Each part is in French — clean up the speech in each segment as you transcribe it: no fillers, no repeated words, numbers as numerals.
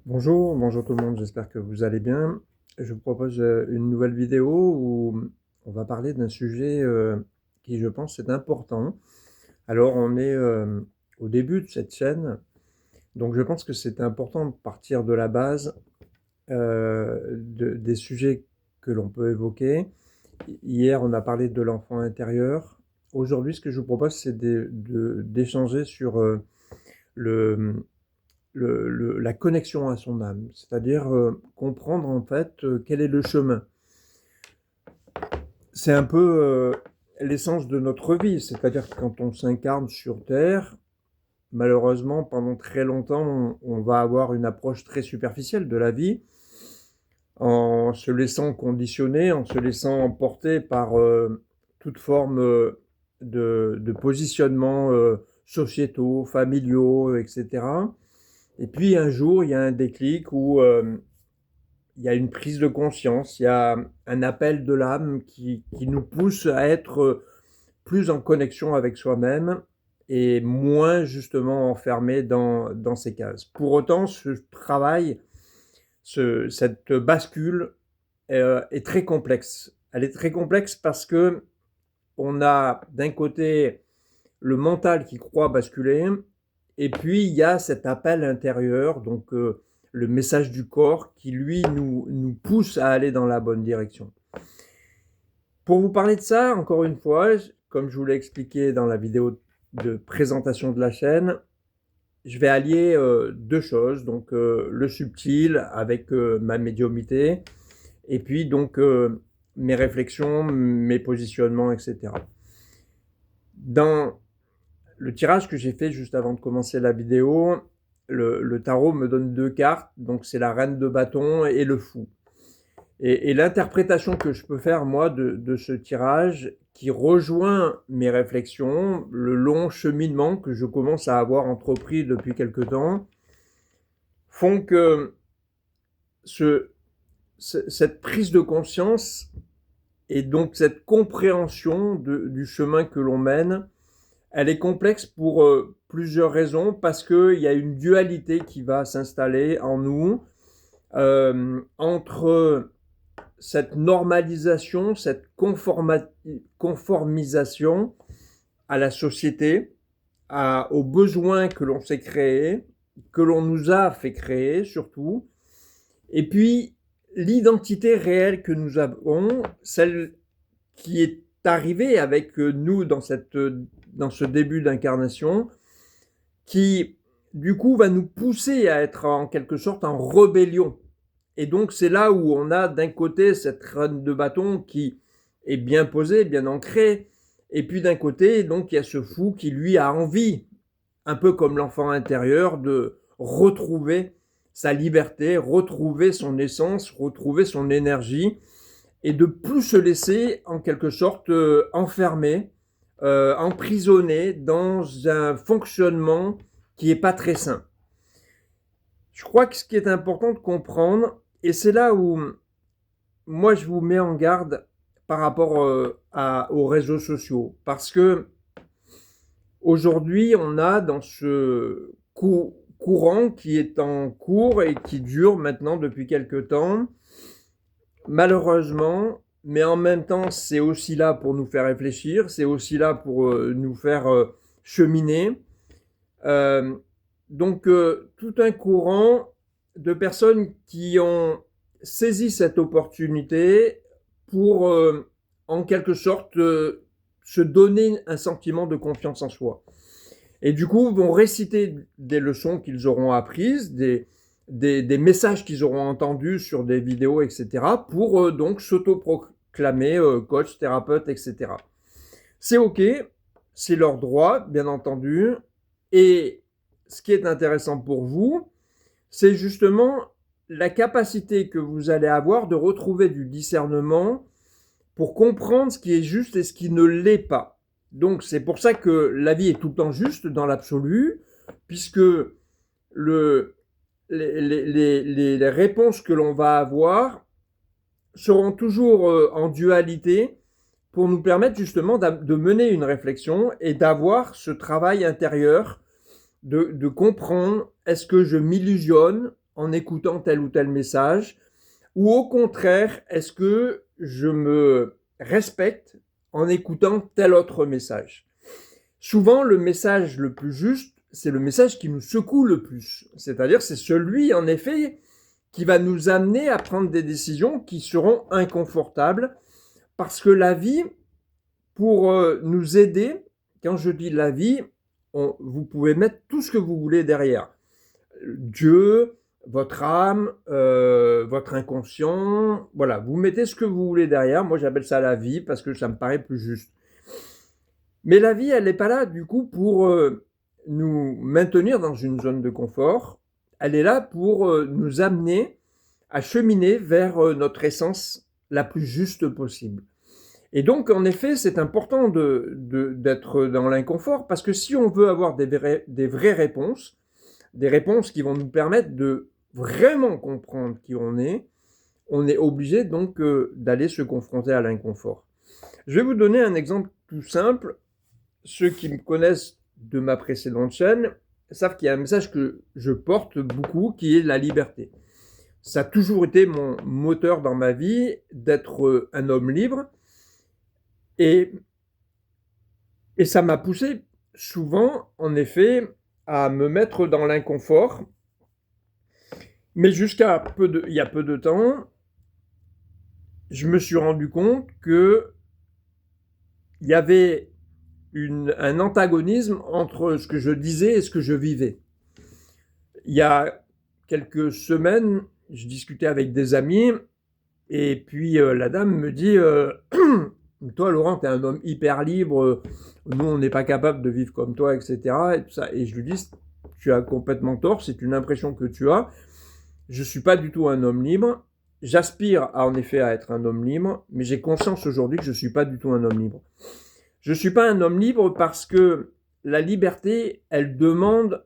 Bonjour tout le monde, j'espère que vous allez bien. Je vous propose une nouvelle vidéo où on va parler d'un sujet qui, je pense, est important. Alors, on est au début de cette chaîne, donc je pense que c'est important de partir de la base des sujets que l'on peut évoquer. Hier, on a parlé de l'enfant intérieur. Aujourd'hui, ce que je vous propose, c'est d'échanger sur le, la connexion à son âme, c'est-à-dire comprendre en fait quel est le chemin. C'est un peu l'essence de notre vie, c'est-à-dire que quand on s'incarne sur Terre, malheureusement, pendant très longtemps, on va avoir une approche très superficielle de la vie, en se laissant conditionner, en se laissant emporter par toute forme de positionnement sociétaux, familiaux, etc. Et puis un jour, il y a un déclic où il y a une prise de conscience, il y a un appel de l'âme qui nous pousse à être plus en connexion avec soi-même et moins justement enfermé dans ces cases. Pour autant, ce travail, cette bascule est très complexe. Elle est très complexe parce que on a d'un côté le mental qui croit basculer, et puis il y a cet appel intérieur, donc le message du corps qui lui nous pousse à aller dans la bonne direction. Pour vous parler de ça, encore une fois, comme je vous l'ai expliqué dans la vidéo de présentation de la chaîne, je vais allier deux choses, donc le subtil avec ma médiumnité, et puis donc mes réflexions, mes positionnements, etc. Dans le tirage que j'ai fait juste avant de commencer la vidéo, le tarot me donne deux cartes, donc c'est la reine de bâton et le fou. Et l'interprétation que je peux faire, moi, de ce tirage, qui rejoint mes réflexions, le long cheminement que je commence à avoir entrepris depuis quelque temps, font que cette prise de conscience et donc cette compréhension du chemin que l'on mène, elle est complexe pour plusieurs raisons, parce qu'il y a une dualité qui va s'installer en nous entre cette normalisation, cette conformisation à la société, aux besoins que l'on s'est créés, que l'on nous a fait créer surtout, et puis l'identité réelle que nous avons, celle qui est arrivée avec nous dans ce début d'incarnation, qui du coup va nous pousser à être en quelque sorte en rébellion. Et donc c'est là où on a d'un côté cette reine de bâton qui est bien posée, bien ancrée, et puis d'un côté donc il y a ce fou qui lui a envie, un peu comme l'enfant intérieur, de retrouver sa liberté, retrouver son essence, retrouver son énergie, et de plus se laisser en quelque sorte enfermer, emprisonné dans un fonctionnement qui n'est pas très sain. Je crois que ce qui est important de comprendre, et c'est là où moi je vous mets en garde par rapport aux réseaux sociaux, parce que aujourd'hui on a dans ce courant qui est en cours et qui dure maintenant depuis quelque temps, malheureusement, mais en même temps c'est aussi là pour nous faire réfléchir, c'est aussi là pour nous faire cheminer. Euh, donc tout un courant de personnes qui ont saisi cette opportunité pour en quelque sorte se donner un sentiment de confiance en soi. Et du coup vont réciter des leçons qu'ils auront apprises, des messages qu'ils auront entendus sur des vidéos, etc. pour donc s'autoproclamer coach, thérapeute, etc. C'est ok, c'est leur droit, bien entendu. Et ce qui est intéressant pour vous, c'est justement la capacité que vous allez avoir de retrouver du discernement pour comprendre ce qui est juste et ce qui ne l'est pas. Donc c'est pour ça que la vie est tout le temps juste dans l'absolu, puisque les réponses que l'on va avoir seront toujours en dualité pour nous permettre justement de mener une réflexion et d'avoir ce travail intérieur de comprendre, est-ce que je m'illusionne en écoutant tel ou tel message? Ou au contraire, est-ce que je me respecte en écoutant tel autre message? Souvent, le message le plus juste, c'est le message qui nous secoue le plus. C'est-à-dire, c'est celui, en effet, qui va nous amener à prendre des décisions qui seront inconfortables. Parce que la vie, pour nous aider, quand je dis la vie, vous pouvez mettre tout ce que vous voulez derrière. Dieu, votre âme, votre inconscient, voilà, vous mettez ce que vous voulez derrière. Moi, j'appelle ça la vie parce que ça me paraît plus juste. Mais la vie, elle n'est pas là, du coup, pour nous maintenir dans une zone de confort. Elle est là pour nous amener à cheminer vers notre essence la plus juste possible. Et donc, en effet, c'est important d'être dans l'inconfort parce que si on veut avoir des vraies réponses, des réponses qui vont nous permettre de vraiment comprendre qui on est obligé donc d'aller se confronter à l'inconfort. Je vais vous donner un exemple tout simple. Ceux qui me connaissent de ma précédente chaîne savent qu'il y a un message que je porte beaucoup qui est la liberté. Ça a toujours été mon moteur dans ma vie d'être un homme libre. Et ça m'a poussé souvent, en effet, à me mettre dans l'inconfort. Mais jusqu'à il y a peu de temps, je me suis rendu compte qu'il y avait un antagonisme entre ce que je disais et ce que je vivais. Il y a quelques semaines, je discutais avec des amis et puis la dame me dit toi, Laurent, tu es un homme hyper libre, nous, on n'est pas capable de vivre comme toi, etc. Et, tout ça. Et je lui dis, tu as complètement tort, c'est une impression que tu as. Je ne suis pas du tout un homme libre. J'aspire en effet à être un homme libre, mais j'ai conscience aujourd'hui que je ne suis pas du tout un homme libre. Je ne suis pas un homme libre parce que la liberté, elle demande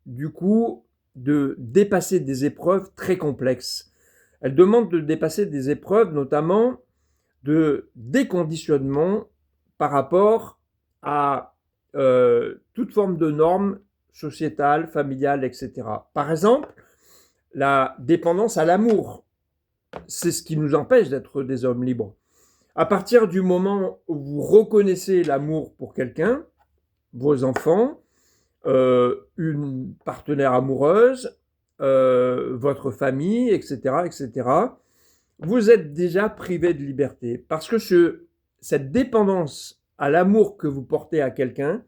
du coup de dépasser des épreuves très complexes. Elle demande de dépasser des épreuves notamment de déconditionnement par rapport à toute forme de normes sociétales, familiales, etc. Par exemple, la dépendance à l'amour, c'est ce qui nous empêche d'être des hommes libres. À partir du moment où vous reconnaissez l'amour pour quelqu'un, vos enfants, une partenaire amoureuse, votre famille, etc., etc., vous êtes déjà privé de liberté. Parce que cette dépendance à l'amour que vous portez à quelqu'un,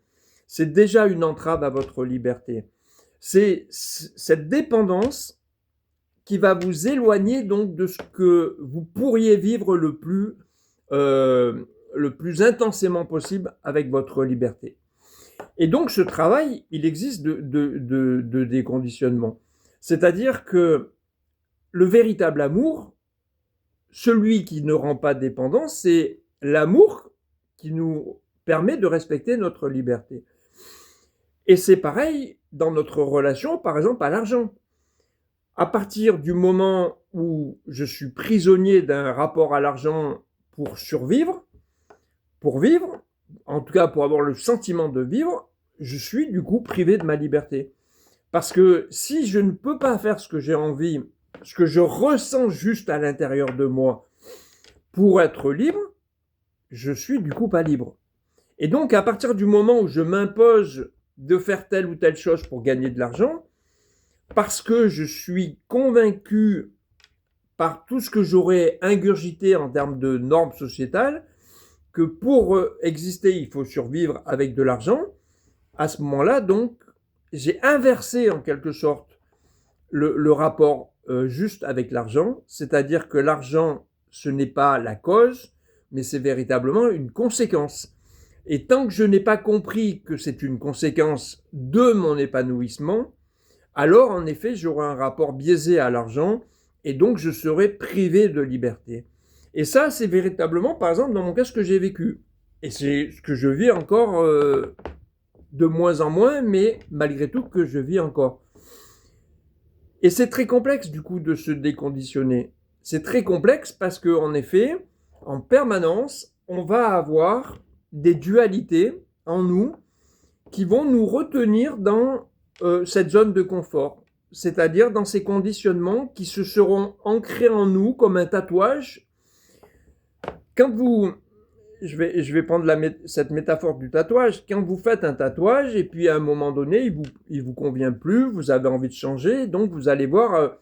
c'est déjà une entrave à votre liberté. C'est cette dépendance qui va vous éloigner donc de ce que vous pourriez vivre le plus intensément possible avec votre liberté. Et donc ce travail, il existe de déconditionnement. C'est-à-dire que le véritable amour, celui qui ne rend pas dépendant, c'est l'amour qui nous permet de respecter notre liberté. Et c'est pareil dans notre relation, par exemple, à l'argent. À partir du moment où je suis prisonnier d'un rapport à l'argent pour survivre, pour vivre, en tout cas pour avoir le sentiment de vivre, je suis du coup privé de ma liberté. Parce que si je ne peux pas faire ce que j'ai envie, ce que je ressens juste à l'intérieur de moi pour être libre, je suis du coup pas libre. Et donc à partir du moment où je m'impose de faire telle ou telle chose pour gagner de l'argent, parce que je suis convaincu par tout ce que j'aurais ingurgité en termes de normes sociétales, que pour exister, il faut survivre avec de l'argent, à ce moment-là, donc, j'ai inversé en quelque sorte le rapport juste avec l'argent, c'est-à-dire que l'argent, ce n'est pas la cause, mais c'est véritablement une conséquence. Et tant que je n'ai pas compris que c'est une conséquence de mon épanouissement, alors en effet, j'aurai un rapport biaisé à l'argent et donc je serai privé de liberté. Et ça, c'est véritablement, par exemple, dans mon cas, ce que j'ai vécu. Et c'est ce que je vis encore de moins en moins, mais malgré tout que je vis encore. Et c'est très complexe, du coup, de se déconditionner. C'est très complexe parce qu'en effet, en permanence, on va avoir des dualités en nous qui vont nous retenir dans cette zone de confort. c'est-à-dire dans ces conditionnements qui se seront ancrés en nous comme un tatouage. Quand vous, je vais prendre cette métaphore du tatouage, quand vous faites un tatouage et puis à un moment donné, il vous convient plus, vous avez envie de changer, donc vous allez voir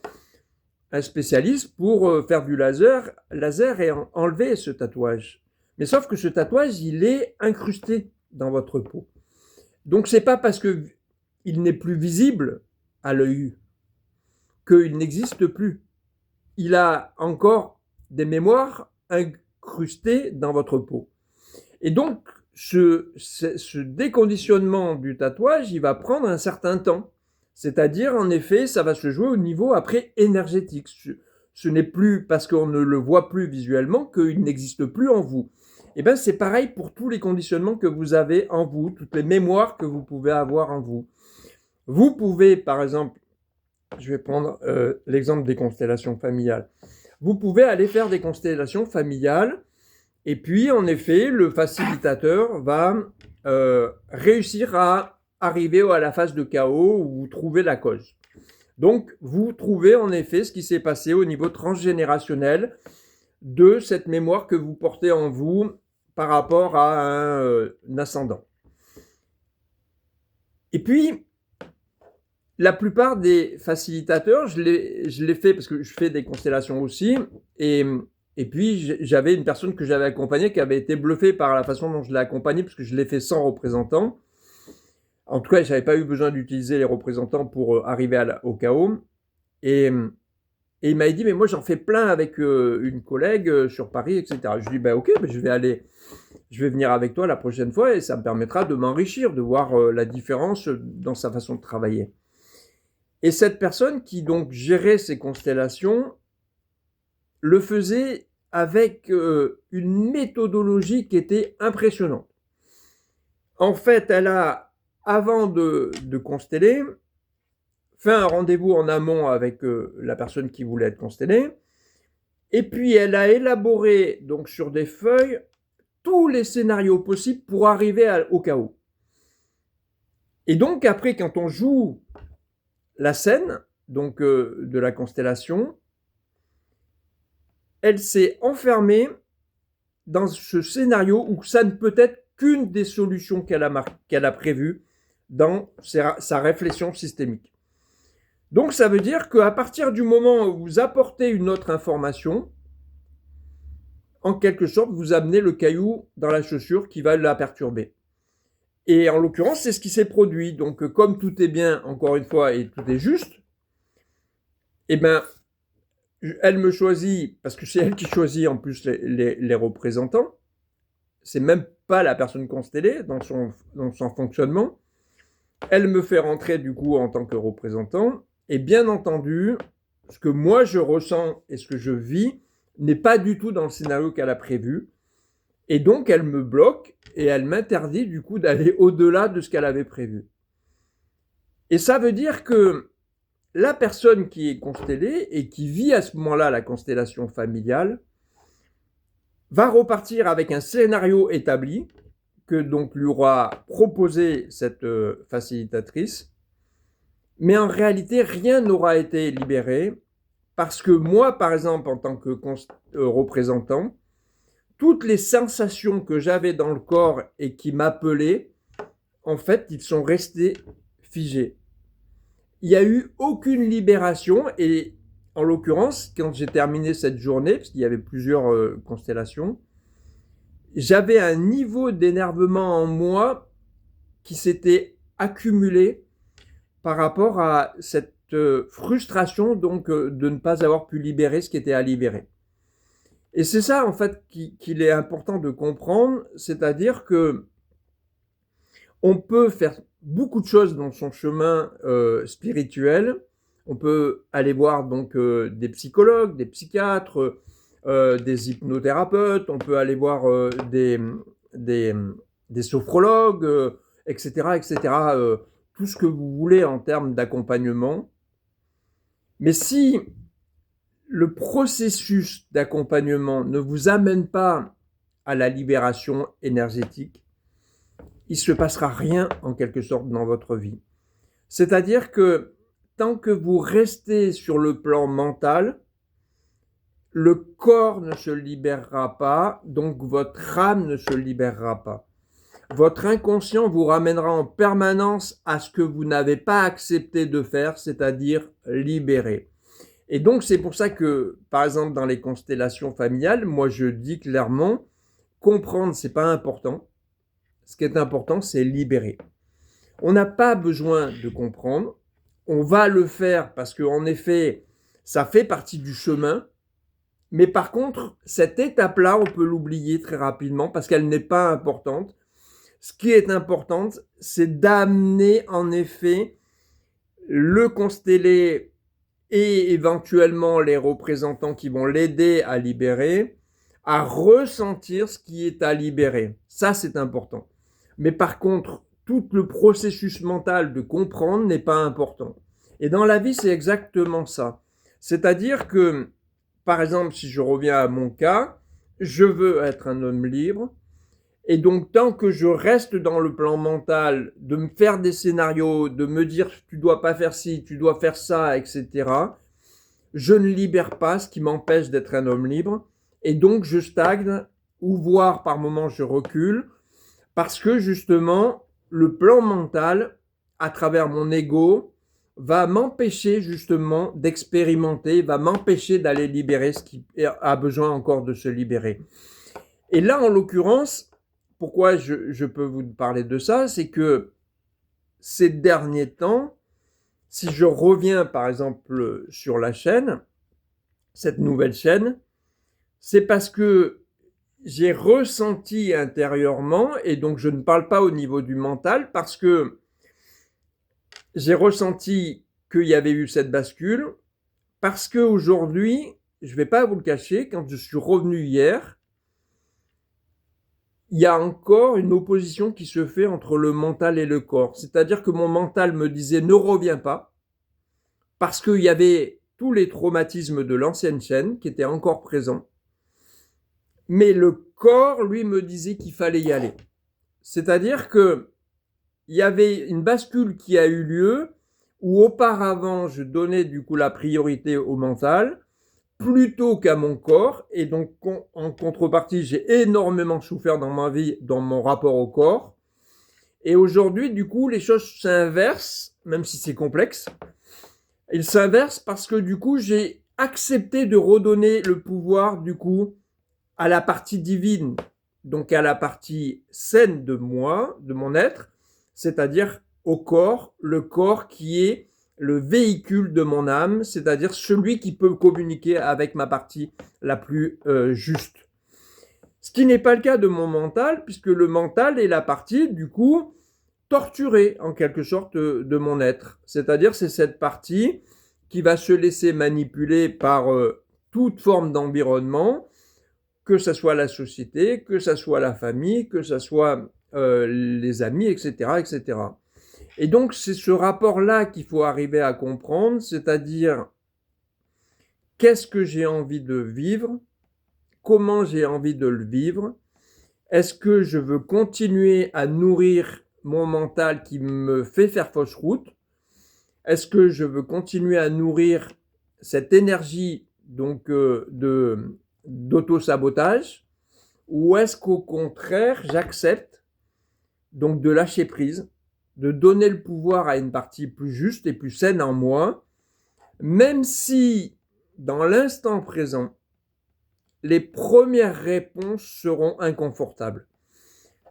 un spécialiste pour faire du laser et enlever ce tatouage. Mais sauf que ce tatouage, il est incrusté dans votre peau. Donc c'est pas parce que il n'est plus visible à l'œil qu'il n'existe plus. Il a encore des mémoires incrustées dans votre peau. Et donc ce déconditionnement du tatouage, il va prendre un certain temps. C'est-à-dire, en effet, ça va se jouer au niveau après énergétique. Ce n'est plus parce qu'on ne le voit plus visuellement qu'il n'existe plus en vous. Et bien, c'est pareil pour tous les conditionnements que vous avez en vous, toutes les mémoires que vous pouvez avoir en vous. Vous pouvez, par exemple, je vais prendre l'exemple des constellations familiales. Vous pouvez aller faire des constellations familiales et puis, en effet, le facilitateur va réussir à arriver à la phase de chaos où vous trouvez la cause. Donc, vous trouvez en effet ce qui s'est passé au niveau transgénérationnel de cette mémoire que vous portez en vous par rapport à un ascendant. Et puis, la plupart des facilitateurs, je l'ai fait parce que je fais des constellations aussi, et puis j'avais une personne que j'avais accompagnée qui avait été bluffée par la façon dont je l'ai accompagnée, parce que je l'ai fait sans représentant. En tout cas, je n'avais pas eu besoin d'utiliser les représentants pour arriver au chaos. Et il m'a dit, mais moi j'en fais plein avec une collègue sur Paris, etc. Je lui ai dit, ok, je vais venir avec toi la prochaine fois et ça me permettra de m'enrichir, de voir la différence dans sa façon de travailler. Et cette personne qui donc gérait ces constellations le faisait avec une méthodologie qui était impressionnante. En fait, elle a, avant de consteller, fait un rendez-vous en amont avec la personne qui voulait être constellée, et puis elle a élaboré donc sur des feuilles tous les scénarios possibles pour arriver au chaos. Et donc après, quand on joue la scène donc de la constellation, elle s'est enfermée dans ce scénario où ça ne peut être qu'une des solutions qu'elle a prévues dans sa réflexion systémique. Donc ça veut dire qu'à partir du moment où vous apportez une autre information, en quelque sorte, vous amenez le caillou dans la chaussure qui va la perturber. Et en l'occurrence, c'est ce qui s'est produit. Donc comme tout est bien, encore une fois, et tout est juste, eh ben, elle me choisit, parce que c'est elle qui choisit en plus les représentants. C'est même pas la personne constellée dans son fonctionnement. Elle me fait rentrer du coup en tant que représentant. Et bien entendu, ce que moi je ressens et ce que je vis n'est pas du tout dans le scénario qu'elle a prévu. Et donc elle me bloque et elle m'interdit du coup d'aller au-delà de ce qu'elle avait prévu. Et ça veut dire que la personne qui est constellée et qui vit à ce moment-là la constellation familiale va repartir avec un scénario établi que donc lui aura proposé cette facilitatrice, mais en réalité rien n'aura été libéré parce que moi, par exemple, en tant que représentant, toutes les sensations que j'avais dans le corps et qui m'appelaient, en fait, ils sont restés figés. Il n'y a eu aucune libération et en l'occurrence, quand j'ai terminé cette journée, parce qu'il y avait plusieurs constellations, j'avais un niveau d'énervement en moi qui s'était accumulé par rapport à cette frustration donc de ne pas avoir pu libérer ce qui était à libérer. Et c'est ça en fait qu'il est important de comprendre, c'est-à-dire que on peut faire beaucoup de choses dans son chemin spirituel. On peut aller voir donc des psychologues, des psychiatres, des hypnothérapeutes, on peut aller voir des sophrologues, etc., etc., tout ce que vous voulez en termes d'accompagnement. Mais si le processus d'accompagnement ne vous amène pas à la libération énergétique, il ne se passera rien en quelque sorte dans votre vie. C'est-à-dire que tant que vous restez sur le plan mental, le corps ne se libérera pas, donc votre âme ne se libérera pas. Votre inconscient vous ramènera en permanence à ce que vous n'avez pas accepté de faire, c'est-à-dire libérer. Et donc, c'est pour ça que, par exemple, dans les constellations familiales, moi, je dis clairement, comprendre, c'est pas important. Ce qui est important, c'est libérer. On n'a pas besoin de comprendre. On va le faire parce qu'en effet, ça fait partie du chemin. Mais par contre, cette étape-là, on peut l'oublier très rapidement parce qu'elle n'est pas importante. Ce qui est important, c'est d'amener en effet le constellé et éventuellement les représentants qui vont l'aider à libérer, à ressentir ce qui est à libérer. Ça, c'est important. Mais par contre, tout le processus mental de comprendre n'est pas important. Et dans la vie, c'est exactement ça. C'est-à-dire que, par exemple, si je reviens à mon cas, je veux être un homme libre. Et donc, tant que je reste dans le plan mental, de me faire des scénarios, de me dire tu dois pas faire ci, tu dois faire ça, etc., je ne libère pas ce qui m'empêche d'être un homme libre. Et donc, je stagne, ou voire par moments je recule, parce que justement, le plan mental, à travers mon ego, va m'empêcher justement d'expérimenter, va m'empêcher d'aller libérer ce qui a besoin encore de se libérer. Et là, en l'occurrence, pourquoi je peux vous parler de ça, c'est que ces derniers temps, si je reviens par exemple sur la chaîne, cette nouvelle chaîne, c'est parce que j'ai ressenti intérieurement, et donc je ne parle pas au niveau du mental, parce que j'ai ressenti qu'il y avait eu cette bascule, parce qu'aujourd'hui, je ne vais pas vous le cacher, quand je suis revenu hier, il y a encore une opposition qui se fait entre le mental et le corps. C'est-à-dire que mon mental me disait ne reviens pas, parce qu'il y avait tous les traumatismes de l'ancienne chaîne qui étaient encore présents. Mais le corps, lui, me disait qu'il fallait y aller. C'est-à-dire que il y avait une bascule qui a eu lieu où auparavant je donnais du coup la priorité au mental plutôt qu'à mon corps, et donc en contrepartie j'ai énormément souffert dans ma vie dans mon rapport au corps, et aujourd'hui du coup les choses s'inversent, même si c'est complexe, ils s'inversent parce que du coup j'ai accepté de redonner le pouvoir du coup à la partie divine, donc à la partie saine de moi, de mon être, c'est-à-dire au corps, le corps qui est le véhicule de mon âme, c'est-à-dire celui qui peut communiquer avec ma partie la plus juste. Ce qui n'est pas le cas de mon mental, puisque le mental est la partie, du coup, torturée, en quelque sorte, de mon être. C'est-à-dire, c'est cette partie qui va se laisser manipuler par toute forme d'environnement, que ce soit la société, que ce soit la famille, que ce soit les amis, etc., etc. Et donc, c'est ce rapport-là qu'il faut arriver à comprendre, c'est-à-dire qu'est-ce que j'ai envie de vivre, comment j'ai envie de le vivre, est-ce que je veux continuer à nourrir mon mental qui me fait faire fausse route, est-ce que je veux continuer à nourrir cette énergie donc d'auto-sabotage, ou est-ce qu'au contraire j'accepte donc de lâcher prise, de donner le pouvoir à une partie plus juste et plus saine en moi, même si dans l'instant présent, les premières réponses seront inconfortables.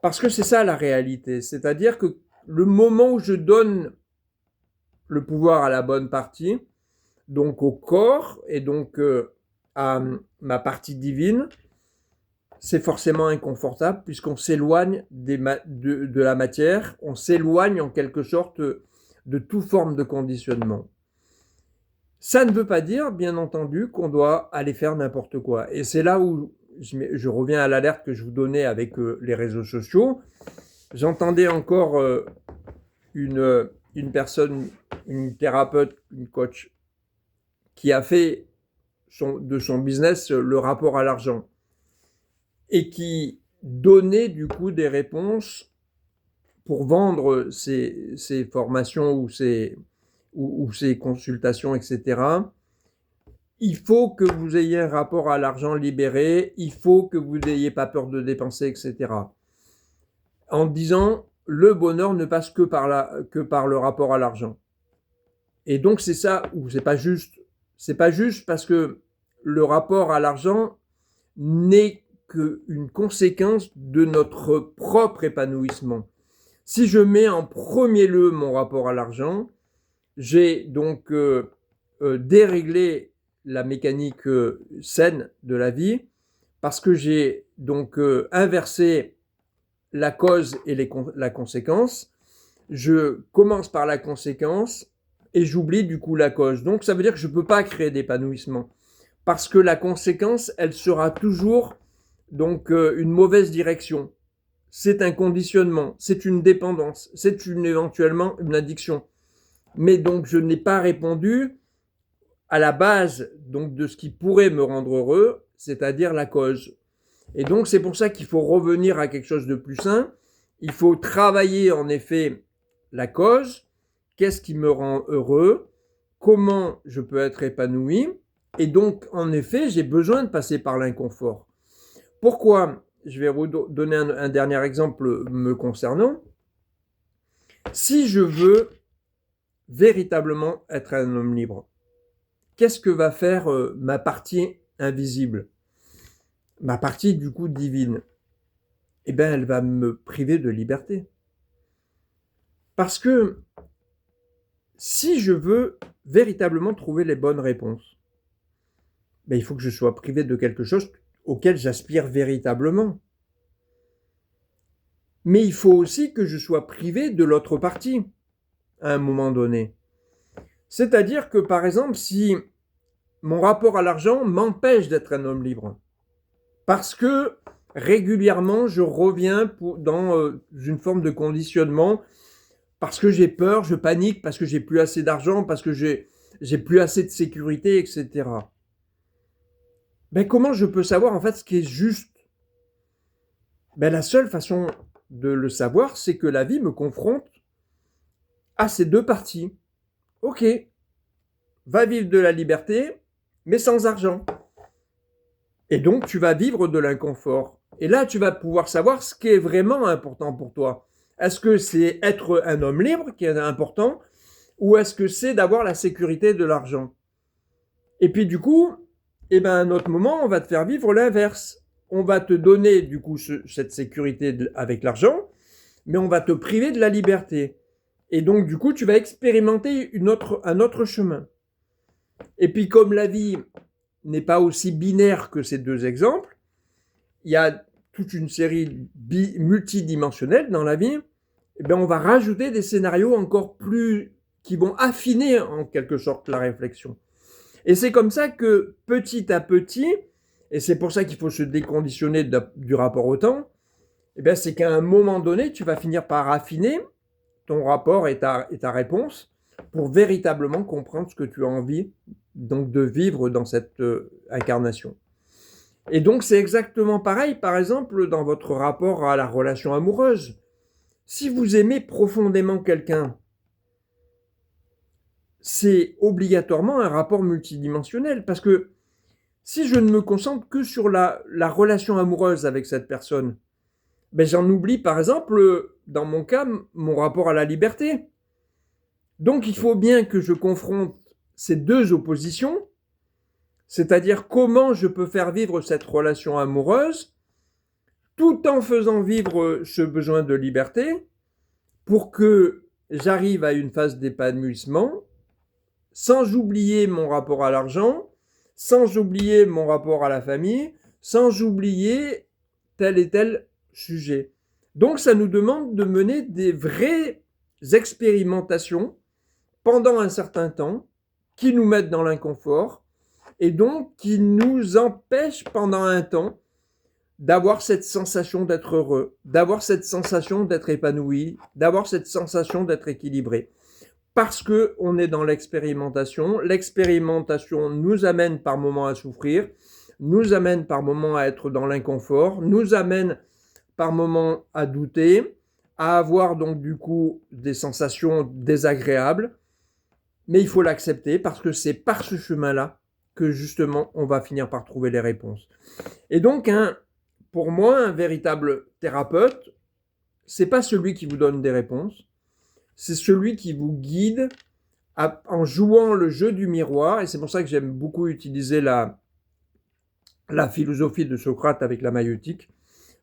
Parce que c'est ça la réalité, c'est-à-dire que le moment où je donne le pouvoir à la bonne partie, donc au corps et donc à ma partie divine, c'est forcément inconfortable puisqu'on s'éloigne de la matière, on s'éloigne en quelque sorte de toute forme de conditionnement. Ça ne veut pas dire, bien entendu, qu'on doit aller faire n'importe quoi. Et c'est là où je reviens à l'alerte que je vous donnais avec les réseaux sociaux. J'entendais encore une personne, une thérapeute, une coach, qui a fait de son business le rapport à l'argent, et qui donnait du coup des réponses pour vendre ses formations ou ou ces consultations, etc. Il faut que vous ayez un rapport à l'argent libéré, il faut que vous n'ayez pas peur de dépenser, etc. En disant, le bonheur ne passe que par le rapport à l'argent. Et donc c'est ça, ou c'est pas juste parce que le rapport à l'argent n'est qu'une conséquence de notre propre épanouissement. Si je mets en premier lieu mon rapport à l'argent, j'ai donc déréglé la mécanique saine de la vie parce que j'ai donc inversé la cause et la conséquence. Je commence par la conséquence et j'oublie du coup la cause. Donc ça veut dire que je ne peux pas créer d'épanouissement parce que la conséquence, elle sera toujours donc une mauvaise direction. C'est un conditionnement, c'est une dépendance, c'est éventuellement une addiction. Mais donc je n'ai pas répondu à la base donc de ce qui pourrait me rendre heureux, c'est-à-dire la cause. Et donc c'est pour ça qu'il faut revenir à quelque chose de plus sain. Il faut travailler en effet la cause, qu'est-ce qui me rend heureux, comment je peux être épanoui. Et donc en effet, j'ai besoin de passer par l'inconfort. Pourquoi? Je vais vous donner un dernier exemple me concernant. Si je veux véritablement être un homme libre, qu'est-ce que va faire ma partie invisible? Ma partie du coup divine? Eh bien, elle va me priver de liberté. Parce que si je veux véritablement trouver les bonnes réponses, ben, il faut que je sois privé de quelque chose auquel j'aspire véritablement. Mais il faut aussi que je sois privé de l'autre partie, à un moment donné. C'est-à-dire que, par exemple, si mon rapport à l'argent m'empêche d'être un homme libre, parce que régulièrement, je reviens dans une forme de conditionnement, parce que j'ai peur, je panique, parce que j'ai plus assez d'argent, parce que j'ai plus assez de sécurité, etc. Ben, comment je peux savoir en fait ce qui est juste? Ben, la seule façon de le savoir, c'est que la vie me confronte à ces deux parties. Ok, va vivre de la liberté, mais sans argent. Et donc, tu vas vivre de l'inconfort. Et là, tu vas pouvoir savoir ce qui est vraiment important pour toi. Est-ce que c'est être un homme libre qui est important, ou est-ce que c'est d'avoir la sécurité de l'argent? Et puis du coup, eh ben, à un autre moment, on va te faire vivre l'inverse. On va te donner du coup cette sécurité avec l'argent, mais on va te priver de la liberté. Et donc du coup, tu vas expérimenter un autre chemin. Et puis comme la vie n'est pas aussi binaire que ces deux exemples, il y a toute une série multidimensionnelle dans la vie, eh bien, on va rajouter des scénarios encore plus qui vont affiner en quelque sorte la réflexion. Et c'est comme ça que petit à petit, et c'est pour ça qu'il faut se déconditionner du rapport au temps, eh bien, c'est qu'à un moment donné, tu vas finir par affiner ton rapport et ta réponse pour véritablement comprendre ce que tu as envie donc de vivre dans cette incarnation. Et donc c'est exactement pareil, par exemple, dans votre rapport à la relation amoureuse. Si vous aimez profondément quelqu'un, c'est obligatoirement un rapport multidimensionnel, parce que si je ne me concentre que sur la relation amoureuse avec cette personne, ben j'en oublie par exemple, dans mon cas, mon rapport à la liberté. Donc il faut bien que je confronte ces deux oppositions, c'est-à-dire comment je peux faire vivre cette relation amoureuse tout en faisant vivre ce besoin de liberté pour que j'arrive à une phase d'épanouissement sans oublier mon rapport à l'argent, sans oublier mon rapport à la famille, sans oublier tel et tel sujet. Donc ça nous demande de mener des vraies expérimentations pendant un certain temps qui nous mettent dans l'inconfort et donc qui nous empêchent pendant un temps d'avoir cette sensation d'être heureux, d'avoir cette sensation d'être épanoui, d'avoir cette sensation d'être équilibré. Parce qu'on est dans l'expérimentation. L'expérimentation nous amène par moments à souffrir, nous amène par moments à être dans l'inconfort, nous amène par moments à douter, à avoir donc du coup des sensations désagréables. mais il faut l'accepter parce que c'est par ce chemin-là que justement on va finir par trouver les réponses. Et donc, pour moi, un véritable thérapeute, c'est pas celui qui vous donne des réponses, c'est celui qui vous guide en jouant le jeu du miroir, et c'est pour ça que j'aime beaucoup utiliser la philosophie de Socrate avec la maïeutique,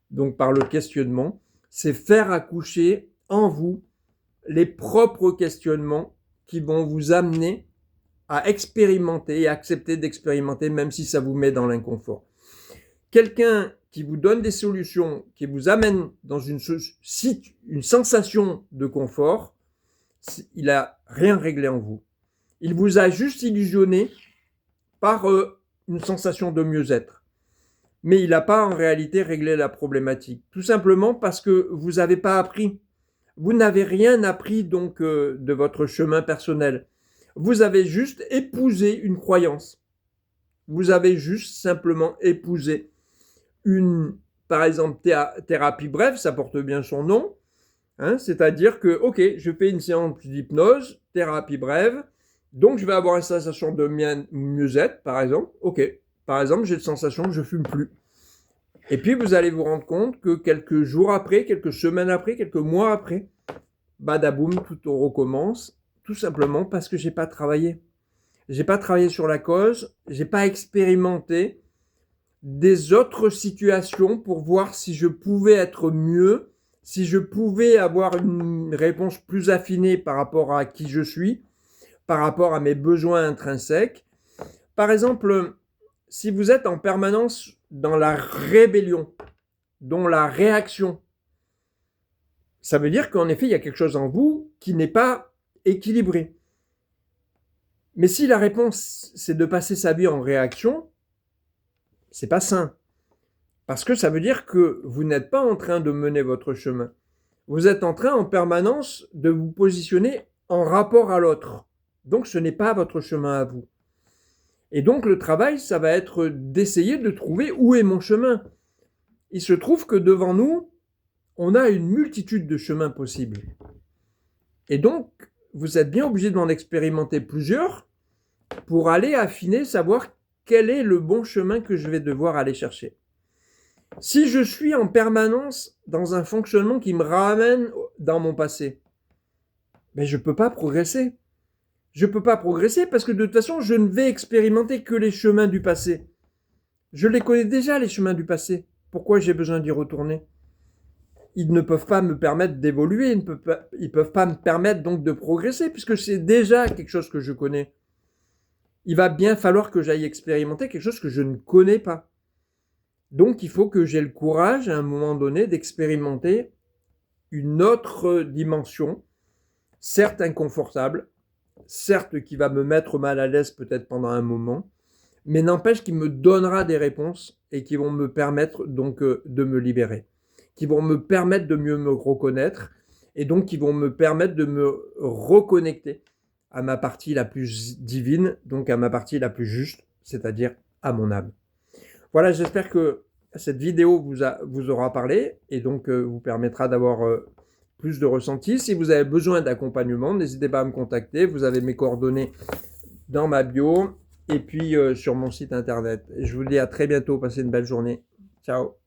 donc par le questionnement, c'est faire accoucher en vous les propres questionnements qui vont vous amener à expérimenter et accepter d'expérimenter même si ça vous met dans l'inconfort. Quelqu'un qui vous donne des solutions, qui vous amène dans une sensation de confort, il n'a rien réglé en vous. Il vous a juste illusionné par une sensation de mieux-être. Mais il n'a pas en réalité réglé la problématique. Tout simplement parce que vous n'avez pas appris. Vous n'avez rien appris donc de votre chemin personnel. Vous avez juste épousé une croyance. Vous avez juste simplement épousé par exemple, thérapie brève, ça porte bien son nom. C'est-à-dire que, ok, je fais une séance d'hypnose, thérapie brève, donc je vais avoir une sensation de mieux-être, par exemple. Ok, par exemple, j'ai la sensation que je fume plus. Et puis, vous allez vous rendre compte que quelques jours après, quelques semaines après, quelques mois après, badaboum, tout recommence, tout simplement parce que j'ai pas travaillé. J'ai pas travaillé sur la cause, j'ai pas expérimenté des autres situations pour voir si je pouvais être mieux, si je pouvais avoir une réponse plus affinée par rapport à qui je suis, par rapport à mes besoins intrinsèques. Par exemple, si vous êtes en permanence dans la rébellion, dans la réaction, ça veut dire qu'en effet, il y a quelque chose en vous qui n'est pas équilibré. Mais si la réponse, c'est de passer sa vie en réaction, c'est pas sain. Parce que ça veut dire que vous n'êtes pas en train de mener votre chemin. Vous êtes en train en permanence de vous positionner en rapport à l'autre. Donc ce n'est pas votre chemin à vous. Et donc le travail, ça va être d'essayer de trouver où est mon chemin. Il se trouve que devant nous, on a une multitude de chemins possibles. Et donc, vous êtes bien obligé d'en expérimenter plusieurs pour aller affiner, savoir quel est le bon chemin que je vais devoir aller chercher. Si je suis en permanence dans un fonctionnement qui me ramène dans mon passé, mais je ne peux pas progresser. Je ne peux pas progresser parce que de toute façon, je ne vais expérimenter que les chemins du passé. Je les connais déjà, les chemins du passé. Pourquoi j'ai besoin d'y retourner ? Ils ne peuvent pas me permettre d'évoluer, ils ne peuvent pas me permettre donc de progresser puisque c'est déjà quelque chose que je connais. Il va bien falloir que j'aille expérimenter quelque chose que je ne connais pas. Donc il faut que j'ai le courage à un moment donné d'expérimenter une autre dimension, certes inconfortable, certes qui va me mettre mal à l'aise peut-être pendant un moment, mais n'empêche qu'il me donnera des réponses et qui vont me permettre donc de me libérer, qui vont me permettre de mieux me reconnaître et donc qui vont me permettre de me reconnecter à ma partie la plus divine, donc à ma partie la plus juste, c'est-à-dire à mon âme. Voilà, j'espère que cette vidéo vous aura parlé et donc vous permettra d'avoir plus de ressenti. Si vous avez besoin d'accompagnement, n'hésitez pas à me contacter. Vous avez mes coordonnées dans ma bio et puis sur mon site internet. Je vous dis à très bientôt. Passez une belle journée. Ciao.